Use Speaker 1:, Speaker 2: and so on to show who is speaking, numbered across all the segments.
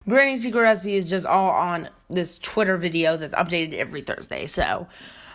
Speaker 1: Granny's Secret Recipe is just all on this Twitter video that's updated every Thursday. So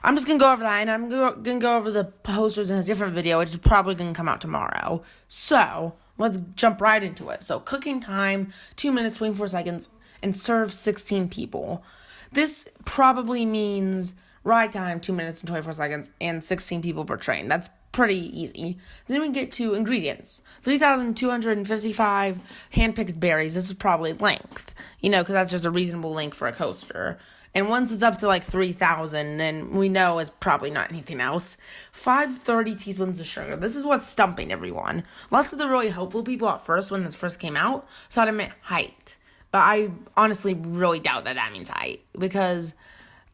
Speaker 1: I'm just going to go over that, and I'm going to go over the posters in a different video, which is probably going to come out tomorrow. So let's jump right into it. So cooking time, 2 minutes, 24 seconds, and serve 16 people. This probably means ride time, 2 minutes and 24 seconds, and 16 people per train. That's pretty easy. Then we get to ingredients. 3,255 hand-picked berries. This is probably length, because that's just a reasonable length for a coaster. And once it's up to like 3,000, then we know it's probably not anything else. 530 teaspoons of sugar. This is what's stumping everyone. Lots of the really hopeful people at first, when this first came out, thought it meant height. But I honestly really doubt that means height. Because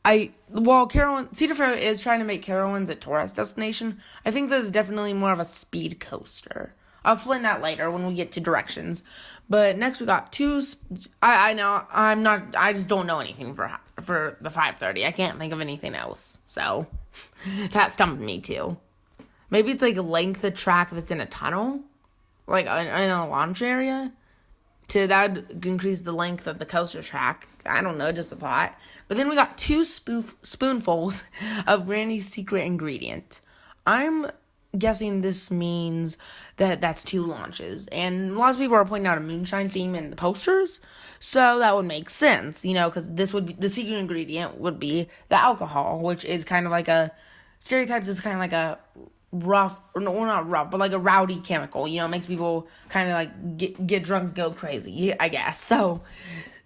Speaker 1: Cedar Fair is trying to make Carowinds a tourist destination. I think this is definitely more of a speed coaster. I'll explain that later when we get to directions. But next we got I just don't know anything for the 530. I can't think of anything else. So that stumped me too. Maybe it's like a length of track that's in a tunnel, like in a launch area. That would increase the length of the coaster track. I don't know, just a thought. But then we got 2 spoonfuls of Granny's secret ingredient. I'm guessing this means that's 2 launches. And lots of people are pointing out a moonshine theme in the posters. So that would make sense, because this would be the secret ingredient would be the alcohol, which is kind of like a stereotype, is kind of like a rough, or no, not rough, but like a rowdy chemical, makes people kind of like get drunk, go crazy, I guess. So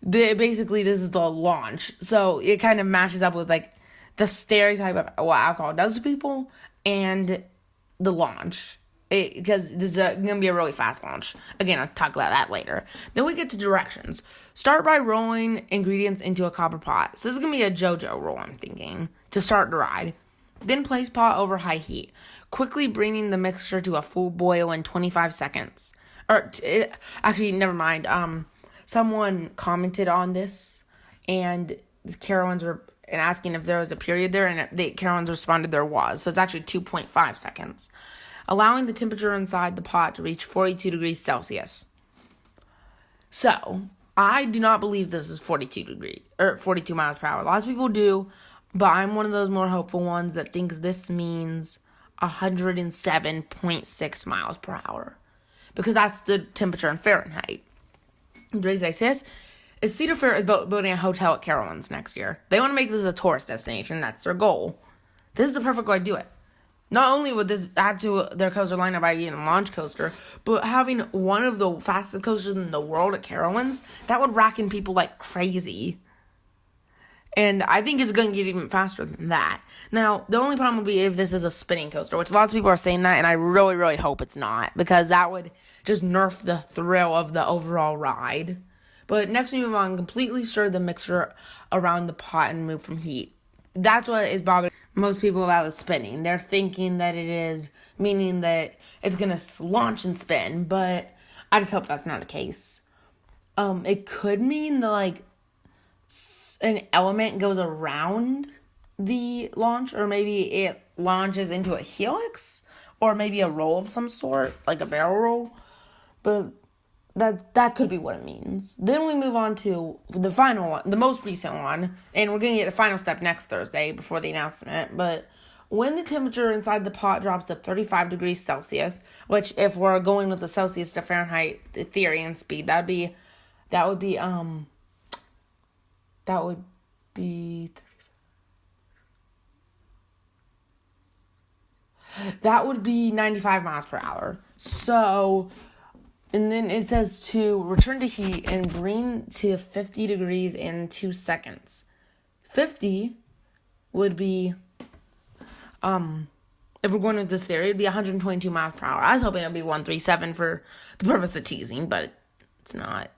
Speaker 1: basically this is the launch. So it kind of matches up with like the stereotype of what alcohol does to people and the launch. Because this is going to be a really fast launch. Again, I'll talk about that later. Then we get to directions. Start by rolling ingredients into a copper pot. So this is going to be a JoJo roll, I'm thinking, to start the ride. Then place pot over high heat, quickly bringing the mixture to a full boil in 25 seconds. Actually, never mind. Someone commented on this, and Carowinds were asking if there was a period there, and Carowinds responded there was. So it's actually 2.5 seconds, allowing the temperature inside the pot to reach 42 degrees Celsius. So I do not believe this is 42 miles per hour. Lots of people do. But I'm one of those more hopeful ones that thinks this means 107.6 miles per hour. Because that's the temperature in Fahrenheit. The reason I say this is Cedar Fair is building a hotel at Carowinds next year. They want to make this a tourist destination. That's their goal. This is the perfect way to do it. Not only would this add to their coaster lineup by being a launch coaster, but having one of the fastest coasters in the world at Carowinds, that would rack in people like crazy. And I think it's going to get even faster than that. Now, the only problem would be if this is a spinning coaster, which lots of people are saying that, and I really, really hope it's not, because that would just nerf the thrill of the overall ride. But next we move on, completely stir the mixture around the pot and move from heat. That's what is bothering most people about the spinning. They're thinking that it is, meaning that it's going to launch and spin, but I just hope that's not the case. It could mean that, an element goes around the launch, or maybe it launches into a helix, or maybe a roll of some sort, like a barrel roll, but that could be what it means. Then we move on to the final one, the most recent one, and we're going to get the final step next Thursday before the announcement, but when the temperature inside the pot drops to 35 degrees Celsius, which if we're going with the Celsius to Fahrenheit theory and speed, that would be 95 miles per hour. So, and then it says to return to heat and bring to 50 degrees in 2 seconds. 50 would be, if we're going with this theory, it'd be 122 miles per hour. I was hoping it'd be 137 for the purpose of teasing, but it's not.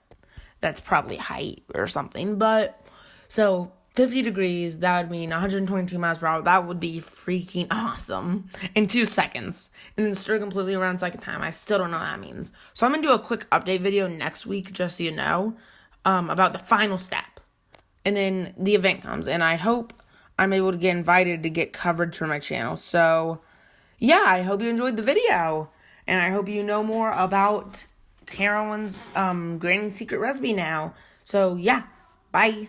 Speaker 1: That's probably height or something, but so 50 degrees, that would mean 122 miles per hour. That would be freaking awesome in 2 seconds. And then stir completely around second time. I still don't know what that means. So I'm going to do a quick update video next week, just so you know, about the final step. And then the event comes. And I hope I'm able to get invited to get coverage for my channel. So, yeah, I hope you enjoyed the video. And I hope you know more about Carowinds' Granny's Secret Recipe now. So, yeah, bye.